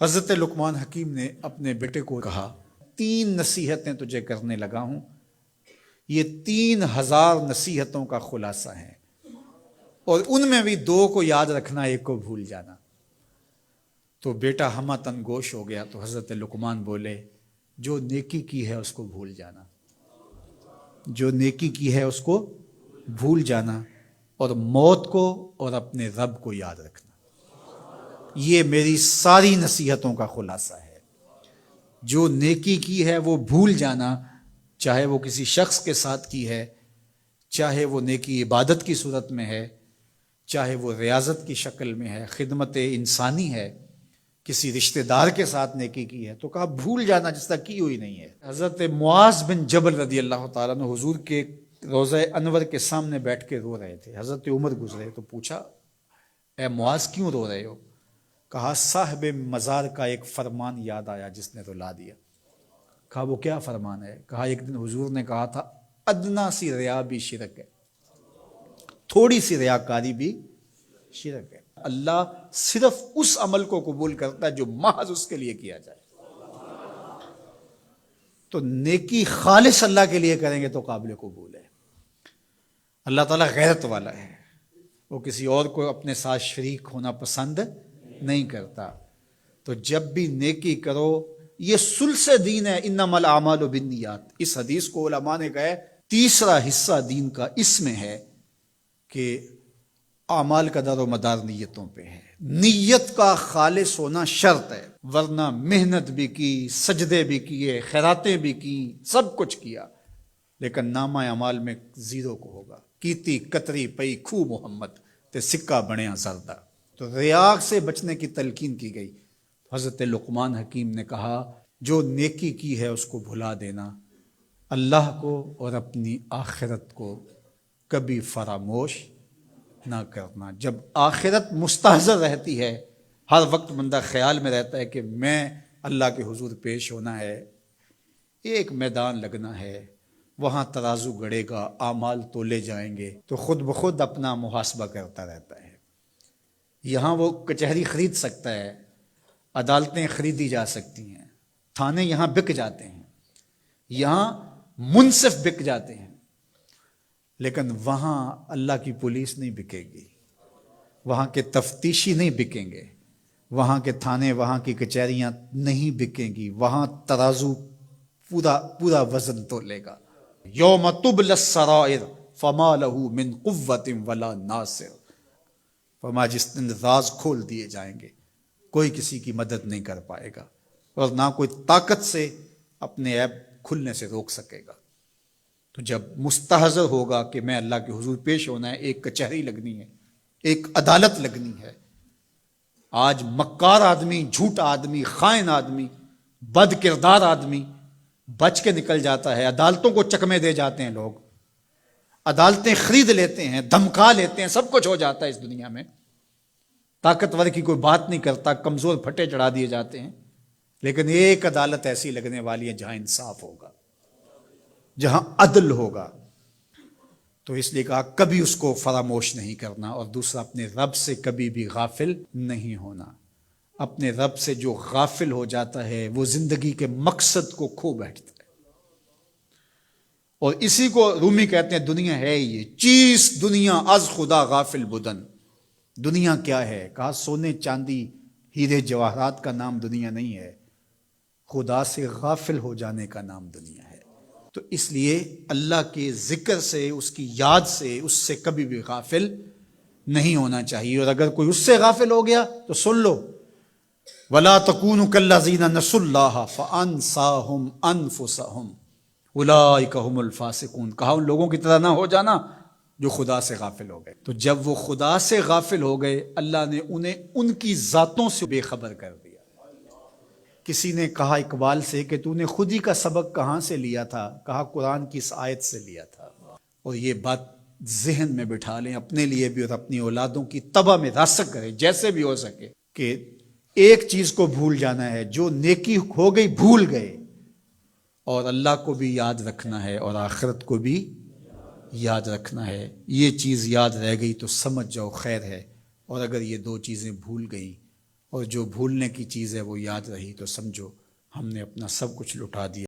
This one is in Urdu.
حضرت لقمان حکیم نے اپنے بیٹے کو کہا 3 نصیحتیں تجھے کرنے لگا ہوں، یہ 3000 نصیحتوں کا خلاصہ ہے، اور ان میں بھی 2 کو یاد رکھنا، 1 کو بھول جانا۔ تو بیٹا ہمہ تنگوش ہو گیا، تو حضرت لقمان بولے جو نیکی کی ہے اس کو بھول جانا، جو نیکی کی ہے اس کو بھول جانا، اور موت کو اور اپنے رب کو یاد رکھنا۔ یہ میری ساری نصیحتوں کا خلاصہ ہے۔ جو نیکی کی ہے وہ بھول جانا، چاہے وہ کسی شخص کے ساتھ کی ہے، چاہے وہ نیکی عبادت کی صورت میں ہے، چاہے وہ ریاضت کی شکل میں ہے، خدمت انسانی ہے، کسی رشتہ دار کے ساتھ نیکی کی ہے، تو کہا بھول جانا جس طرح کی ہوئی نہیں ہے۔ حضرت معاذ بن جبل رضی اللہ تعالیٰ عنہ حضور کے روضہ انور کے سامنے بیٹھ کے رو رہے تھے۔ حضرت عمر گزرے تو پوچھا اے معاذ کیوں رو رہے ہو؟ کہا صاحب مزار کا ایک فرمان یاد آیا جس نے رلا دیا۔ کہا وہ کیا فرمان ہے؟ کہا ایک دن حضور نے کہا تھا ادنا سی ریا بھی شرک ہے، تھوڑی سی ریاکاری بھی شرک ہے۔ اللہ صرف اس عمل کو قبول کرتا ہے جو محض اس کے لیے کیا جائے۔ تو نیکی خالص اللہ کے لیے کریں گے تو قابل قبول ہے۔ اللہ تعالیٰ غیرت والا ہے، وہ کسی اور کو اپنے ساتھ شریک ہونا پسند نہیں کرتا۔ تو جب بھی نیکی کرو، یہ ثلث دین ہے، انما الاعمال بالنیات۔ اس حدیث کو علماء نے کہا ہے 3 حصہ دین کا اس میں ہے کہ اعمال کا دار و مدار نیتوں پہ ہے۔ نیت کا خالص ہونا شرط ہے، ورنہ محنت بھی کی، سجدے بھی کیے، خیراتیں بھی کی، سب کچھ کیا، لیکن نامہ اعمال میں 0 کو ہوگا۔ کیتی کتری پئی کھو محمد تے سکہ بنیا زردہ۔ تو ریاء سے بچنے کی تلقین کی گئی۔ حضرت لقمان حکیم نے کہا جو نیکی کی ہے اس کو بھلا دینا، اللہ کو اور اپنی آخرت کو کبھی فراموش نہ کرنا۔ جب آخرت مستحضر رہتی ہے، ہر وقت بندہ خیال میں رہتا ہے کہ میں اللہ کے حضور پیش ہونا ہے، ایک میدان لگنا ہے، وہاں ترازو گڑے گا، اعمال تولے جائیں گے، تو خود بخود اپنا محاسبہ کرتا رہتا ہے۔ یہاں وہ کچہری خرید سکتا ہے، عدالتیں خریدی جا سکتی ہیں، تھانے یہاں بک جاتے ہیں، یہاں منصف بک جاتے ہیں، لیکن وہاں اللہ کی پولیس نہیں بکے گی، وہاں کے تفتیشی نہیں بکیں گے، وہاں کے تھانے، وہاں کی کچہریاں نہیں بکیں گی، وہاں ترازو پورا وزن تولے گا۔ یوم تبلی السرائر فما لہ من قوت ولا ناصر۔ فرمایا جس دن راز کھول دیے جائیں گے، کوئی کسی کی مدد نہیں کر پائے گا، اور نہ کوئی طاقت سے اپنے عیب کھلنے سے روک سکے گا۔ تو جب مستحضر ہوگا کہ میں اللہ کے حضور پیش ہونا ہے، ایک کچہری لگنی ہے، ایک عدالت لگنی ہے۔ آج مکار آدمی، جھوٹا آدمی، خائن آدمی، بد کردار آدمی بچ کے نکل جاتا ہے، عدالتوں کو چکمے دے جاتے ہیں لوگ، عدالتیں خرید لیتے ہیں، دھمکا لیتے ہیں، سب کچھ ہو جاتا ہے اس دنیا میں۔ طاقتور کی کوئی بات نہیں کرتا، کمزور پھٹے چڑھا دیے جاتے ہیں، لیکن ایک عدالت ایسی لگنے والی ہے جہاں انصاف ہوگا، جہاں عدل ہوگا۔ تو اس لیے کہا کبھی اس کو فراموش نہیں کرنا، اور دوسرا اپنے رب سے کبھی بھی غافل نہیں ہونا۔ اپنے رب سے جو غافل ہو جاتا ہے وہ زندگی کے مقصد کو کھو بیٹھتا ہے، اور اسی کو رومی کہتے ہیں دنیا ہے یہ چیز، دنیا از خدا غافل بدن۔ دنیا کیا ہے؟ کہا سونے چاندی ہیرے جواہرات کا نام دنیا نہیں ہے، خدا سے غافل ہو جانے کا نام دنیا ہے۔ تو اس لیے اللہ کے ذکر سے، اس کی یاد سے، اس سے کبھی بھی غافل نہیں ہونا چاہیے۔ اور اگر کوئی اس سے غافل ہو گیا تو سن لو وَلَا تَكُونُوا كَالَّذِينَ نَسُوا اللَّهَ فَأَنسَاهُمْ أَنفُسَهُمْ أُولَٰئِكَ هُمُ الْفَاسِقُونَ۔ کہا ان لوگوں کی طرح نہ ہو جانا جو خدا سے غافل ہو گئے۔ تو جب وہ خدا سے غافل ہو گئے، اللہ نے انہیں ان کی ذاتوں سے بے خبر کر دیا۔ کسی نے کہا اقبال سے کہ تو نے خود ہی کا سبق کہاں سے لیا تھا؟ کہا قرآن کی اس آیت سے لیا تھا۔ اور یہ بات ذہن میں بٹھا لیں، اپنے لیے بھی اور اپنی اولادوں کی طبع میں راسخ کریں جیسے بھی ہو سکے، کہ ایک چیز کو بھول جانا ہے، جو نیکی ہو گئی بھول گئے، اور اللہ کو بھی یاد رکھنا ہے اور آخرت کو بھی یاد رکھنا ہے۔ یہ چیز یاد رہ گئی تو سمجھ جاؤ خیر ہے، اور اگر یہ 2 چیزیں بھول گئیں اور جو بھولنے کی چیز ہے وہ یاد رہی تو سمجھو ہم نے اپنا سب کچھ لٹا دیا۔